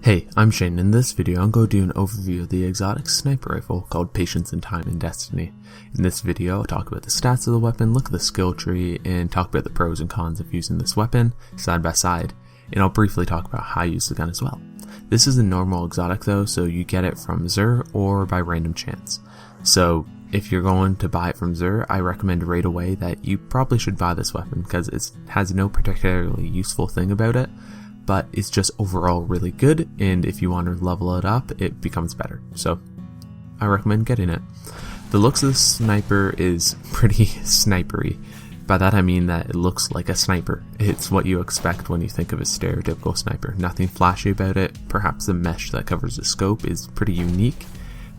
Hey, I'm Shane. In this video, I'm going to do an overview of the exotic sniper rifle called Patience in Time in Destiny. In this video, I'll talk about the stats of the weapon, look at the skill tree, and talk about the pros and cons of using this weapon side by side, and I'll briefly talk about how I use the gun as well. This is a normal exotic though, so you get it from Xur or by random chance. So if you're going to buy it from Xur, I recommend right away that you probably should buy this weapon because it has no particularly useful thing about it, but it's just overall really good, and if you want to level it up, it becomes better. So I recommend getting it. The looks of the sniper is pretty snipery. By that I mean that it looks like a sniper. It's what you expect when you think of a stereotypical sniper. Nothing flashy about it. Perhaps the mesh that covers the scope is pretty unique,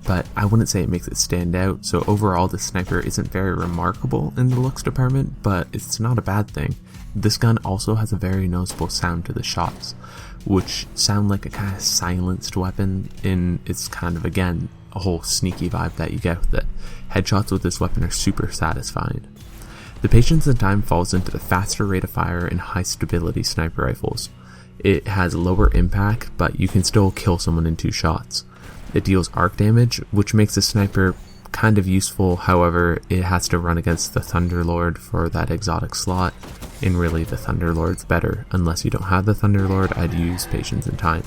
but I wouldn't say it makes it stand out. So overall, the sniper isn't very remarkable in the looks department, but it's not a bad thing. This gun also has a very noticeable sound to the shots, which sound like a kind of silenced weapon, and it's kind of, again, a whole sneaky vibe that you get with it. Headshots with this weapon are super satisfying. The Patience in Time falls into the faster rate of fire and high stability sniper rifles. It has lower impact, but you can still kill someone in 2 shots. It deals arc damage, which makes the sniper kind of useful. However, it has to run against the Thunderlord for that exotic slot, and really the Thunderlord's better. Unless you don't have the Thunderlord, I'd use Patience in Time.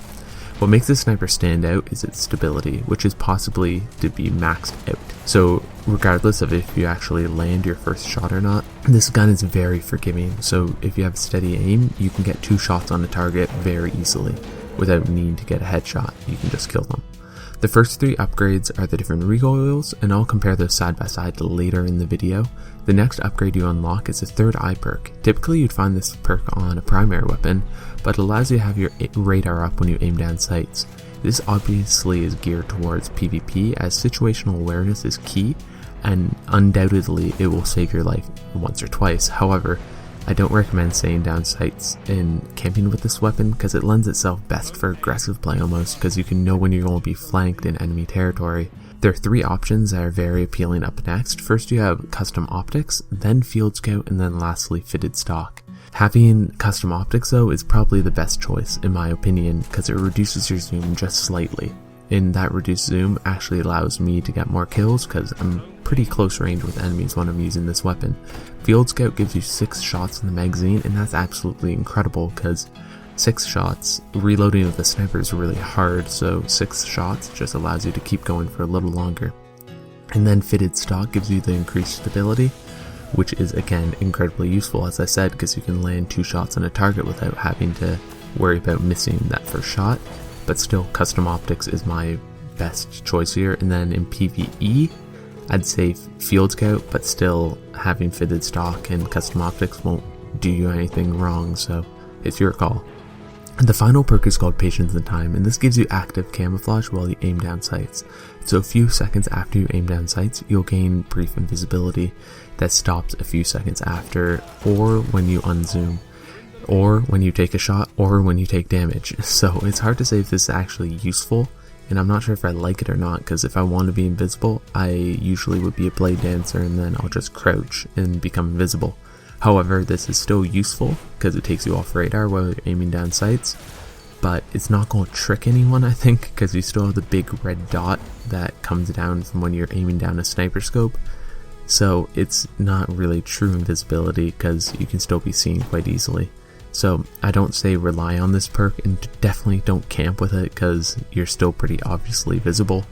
What makes this sniper stand out is its stability, which is possibly to be maxed out. So regardless of if you actually land your first shot or not, this gun is very forgiving. So if you have steady aim, you can get 2 shots on a target very easily without needing to get a headshot. You can just kill them. The first 3 upgrades are the different recoils, and I'll compare those side by side later in the video. The next upgrade you unlock is a third eye perk. Typically you'd find this perk on a primary weapon, but it allows you to have your radar up when you aim down sights. This obviously is geared towards PvP, as situational awareness is key, and undoubtedly it will save your life once or twice. However, I don't recommend staying down sights and camping with this weapon because it lends itself best for aggressive play almost, because you can know when you're going to be flanked in enemy territory. There are 3 options that are very appealing up next. First you have custom optics, then field scout, and then lastly fitted stock. Having custom optics though is probably the best choice in my opinion because it reduces your zoom just slightly. And that reduced zoom actually allows me to get more kills because I'm pretty close range with enemies when I'm using this weapon. Field Scout gives you 6 shots in the magazine, and that's absolutely incredible because 6 shots, reloading with the sniper is really hard, so 6 shots just allows you to keep going for a little longer. And then Fitted Stock gives you the increased stability, which is again incredibly useful, as I said, because you can land 2 shots on a target without having to worry about missing that first shot. But still, custom optics is my best choice here. And then in PvE, I'd say Field Scout, but still having fitted stock and custom optics won't do you anything wrong, so it's your call. And the final perk is called Patience in Time, and this gives you active camouflage while you aim down sights. So a few seconds after you aim down sights, you'll gain brief invisibility that stops a few seconds after, or when you unzoom, or when you take a shot, or when you take damage. So it's hard to say if this is actually useful, and I'm not sure if I like it or not, because if I want to be invisible, I usually would be a blade dancer and then I'll just crouch and become invisible. However, this is still useful because it takes you off radar while you're aiming down sights, but it's not going to trick anyone, I think, because you still have the big red dot that comes down from when you're aiming down a sniper scope. So it's not really true invisibility because you can still be seen quite easily. So I don't say rely on this perk, and definitely don't camp with it because you're still pretty obviously visible.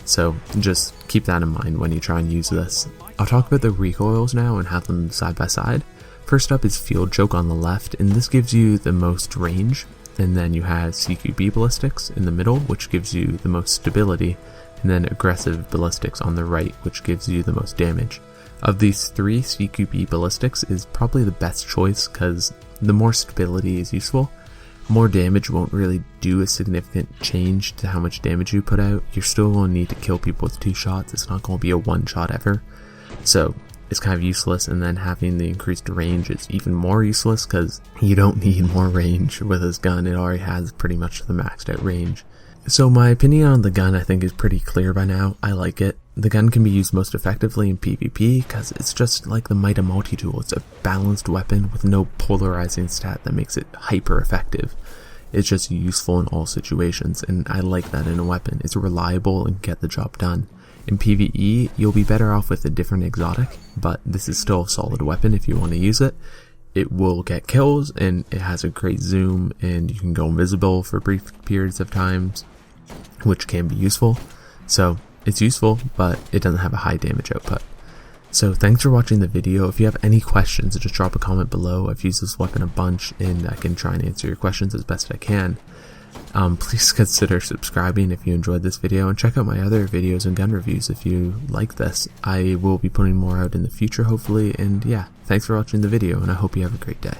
So just keep that in mind when you try and use this. I'll talk about the recoils now and have them side by side. First up is Field Choke on the left, and this gives you the most range. And then you have CQB Ballistics in the middle, which gives you the most stability. And then Aggressive Ballistics on the right, which gives you the most damage. Of these 3, CQB Ballistics is probably the best choice because the more stability is useful. More damage won't really do a significant change to how much damage you put out. You're still going to need to kill people with 2 shots. It's not going to be a 1 shot ever. So it's kind of useless, and then having the increased range is even more useless because you don't need more range with this gun. It already has pretty much the maxed out range. So my opinion on the gun I think is pretty clear by now. I like it. The gun can be used most effectively in PvP because it's just like the Mida multi-tool. It's a balanced weapon with no polarizing stat that makes it hyper effective. it's just useful in all situations, and I like that in a weapon. It's reliable and get the job done. In PvE, you'll be better off with a different exotic, but this is still a solid weapon if you want to use it. It will get kills, and it has a great zoom, and you can go invisible for brief periods of times, which can be useful. So it's useful, but it doesn't have a high damage output. So thanks for watching the video. If you have any questions, just drop a comment below. I've used this weapon a bunch, and I can try and answer your questions as best I can. Please consider subscribing if you enjoyed this video, and check out my other videos and gun reviews if you like this. I will be putting more out in the future, hopefully, and yeah, thanks for watching the video, and I hope you have a great day.